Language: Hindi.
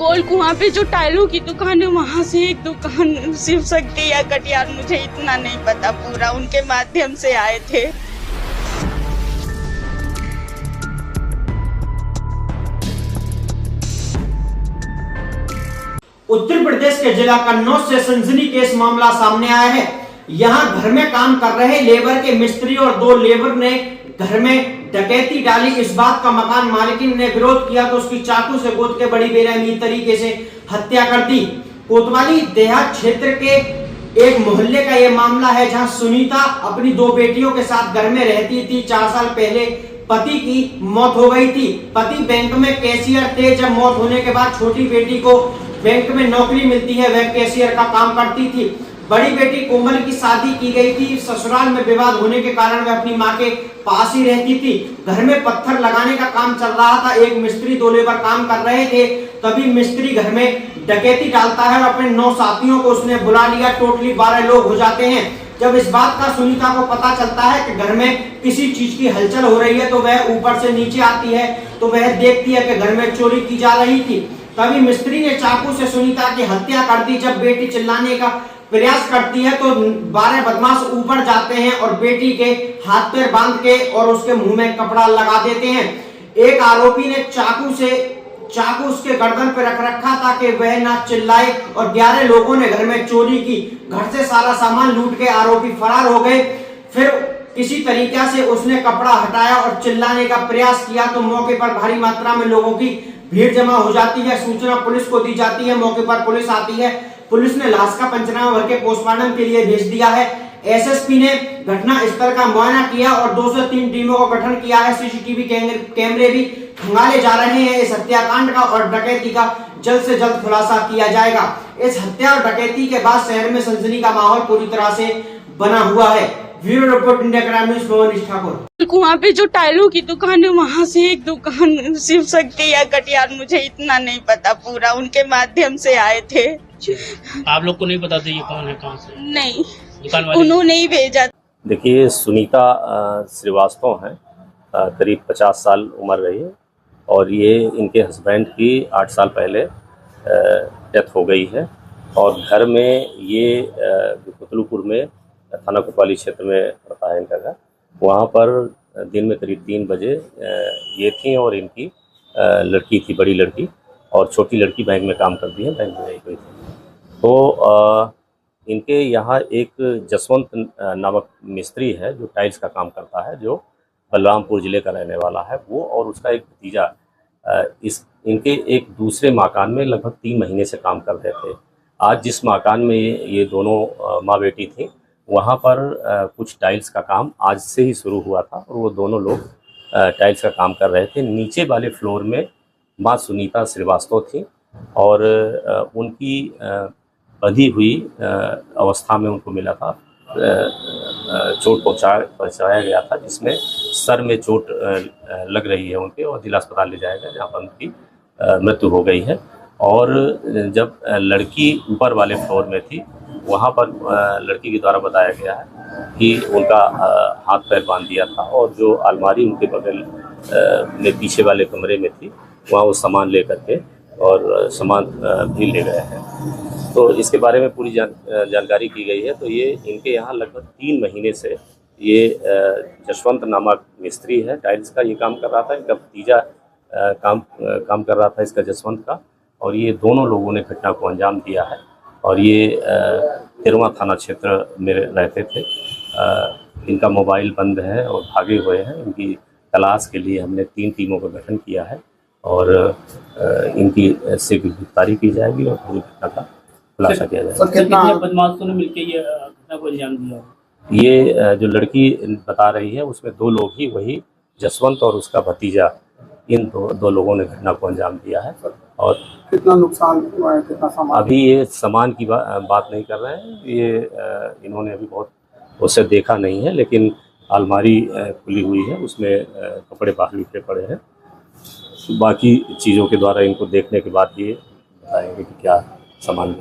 पोल कुआं पे जो टाइलों की दुकान है वहाँ से एक दुकान शिव शक्ति या कटियार, मुझे इतना नहीं पता, पूरा उनके माध्यम से आए थे। उत्तर प्रदेश के जिला कन्नौज से सनसनीखेज मामला सामने आया है। यहां घर में काम कर रहे लेबर के मिस्त्री और दो लेबर ने घर में डकैती डाली। इस बात का मकान मालिकिन ने विरोध किया तो उसकी चाकू से गोद के बड़ी बेरहमी तरीके से हत्या कर दी। कोतवाली देहात क्षेत्र के एक मोहल्ले का यह मामला है, जहां सुनीता अपनी दो बेटियों के साथ घर में रहती थी। 4 साल पहले पति की मौत हो गई थी। पति बैंक में कैशियर थे। जब मौत होने के बाद छोटी बेटी को बैंक में नौकरी मिलती है, वह कैशियर का काम करती थी। बड़ी बेटी कोमल की शादी की गई थी। ससुराल में विवाद होने के कारण वह अपनी मां के पास ही रहती थी। घर में पत्थर लगाने का काम चल रहा था। एक मिस्त्री, 2 लेबर काम कर रहे थे। तभी मिस्त्री घर में डकैती डालता है और अपने 9 साथियों को उसने बुला लिया। टोटली 12 लोग हो जाते हैं। जब इस बात का सुनीता को पता चलता है कि घर में किसी चीज की हलचल हो रही है, तो वह ऊपर से नीचे आती है तो वह देखती है कि घर में चोरी की जा रही थी। तभी मिस्त्री ने चाकू से सुनीता की हत्या कर दी। जब बेटी चिल्लाने का प्रयास करती है तो 12 बदमाश ऊपर जाते हैं और बेटी के हाथ पैर बांध के और उसके मुंह में कपड़ा लगा देते हैं। एक आरोपी ने चाकू उसके गर्दन पर रख रखा ताकि वह ना चिल्लाए और 11 लोगों ने घर में चोरी की। घर से सारा सामान लूट के आरोपी फरार हो गए। फिर किसी तरीके से उसने कपड़ा हटाया और चिल्लाने का प्रयास किया तो मौके पर भारी मात्रा में लोगों की भीड़ जमा हो जाती है। सूचना पुलिस को दी जाती है। मौके पर पुलिस आती है। पुलिस ने लाश का पंचनामा भर के पोस्टमार्टम के लिए भेज दिया है। एसएसपी ने घटना स्थल का मुआयना किया और 2 से 3 टीमों का गठन किया है। सीसीटीवी कैमरे भी खंगाले जा रहे हैं। इस हत्याकांड का और डकैती का जल्द से जल्द खुलासा किया जाएगा। इस हत्या और डकैती के बाद शहर में सनसनी का माहौल पूरी तरह से बना हुआ है। Bureau report, India crime news, Mohan Thakur. कुआं पे जो टाइलों की दुकान है वहाँ से एक दुकान शिव शक्ति या कटियार, मुझे इतना नहीं पता, पूरा उनके माध्यम से आए थे। आप लोग को नहीं पता था ये कौन है, कहाँ से? नहीं, दुकान वाले उन्होंने ही भेजा। देखिए, सुनीता श्रीवास्तव हैं, करीब 50 साल उम्र रही है और ये इनके हस्बैंड की 8 साल पहले डेथ हो गई है। और घर में ये कुतलुपुर में थाना कोतवाली क्षेत्र में पड़ता है इनका घर। वहाँ पर दिन में करीब 3 बजे ये थी और इनकी लड़की थी, बड़ी लड़की, और छोटी लड़की बैंक में काम करती है, बैंक में गई हुई थी। तो इनके यहाँ एक जसवंत नामक मिस्त्री है जो टाइल्स का काम करता है, जो बलरामपुर ज़िले का रहने वाला है। वो और उसका एक भतीजा इनके एक दूसरे मकान में लगभग 3 महीने से काम कर रहे थे। आज जिस मकान में ये दोनों माँ बेटी थी, वहाँ पर कुछ टाइल्स का काम आज से ही शुरू हुआ था और वो दोनों लोग टाइल्स का काम कर रहे थे। नीचे वाले फ्लोर में माँ सुनीता श्रीवास्तव थी और उनकी बंधी हुई अवस्था में उनको मिला था, चोट पहुंचाया गया था, जिसमें सर में चोट लग रही है उनके, और जिला अस्पताल ले जाया गया, जहाँ पर उनकी मृत्यु हो गई है। और जब लड़की ऊपर वाले फ्लोर में थी, वहाँ पर लड़की के द्वारा बताया गया है कि उनका हाथ पैर बांध दिया था और जो अलमारी उनके बगल में पीछे वाले कमरे में थी, वहाँ वो सामान ले करके और सामान भी ले गए हैं। तो इसके बारे में पूरी जानकारी की गई है। तो ये इनके यहाँ लगभग 3 महीने से ये जसवंत नामक मिस्त्री है, टाइल्स का ये काम कर रहा था। इनका भतीजा काम कर रहा था इसका, जसवंत का, और ये दोनों लोगों ने घटना को अंजाम दिया है। और ये तिरवा थाना क्षेत्र में रहते थे। इनका मोबाइल बंद है और भागे हुए हैं। इनकी तलाश के लिए हमने 3 टीमों का गठन किया है और इनकी शीघ्र गिरफ्तारी की जाएगी और पूरी घटना का खुलासा किया जाएगा। कितने बदमाशों ने मिलकर ये घटना को अंजाम दिया? ये जो लड़की बता रही है, उसमें 2 लोग ही, वही जसवंत और उसका भतीजा, इन दो लोगों ने घटना को अंजाम दिया है। और कितना नुकसान हुआ है, कितना सामान? अभी ये सामान की बात नहीं कर रहे हैं। ये इन्होंने अभी बहुत उसे देखा नहीं है, लेकिन अलमारी खुली हुई है, उसमें कपड़े बाहर बिखरे पड़े हैं। बाकी चीज़ों के द्वारा इनको देखने के बाद ये बताएंगे कि क्या सामान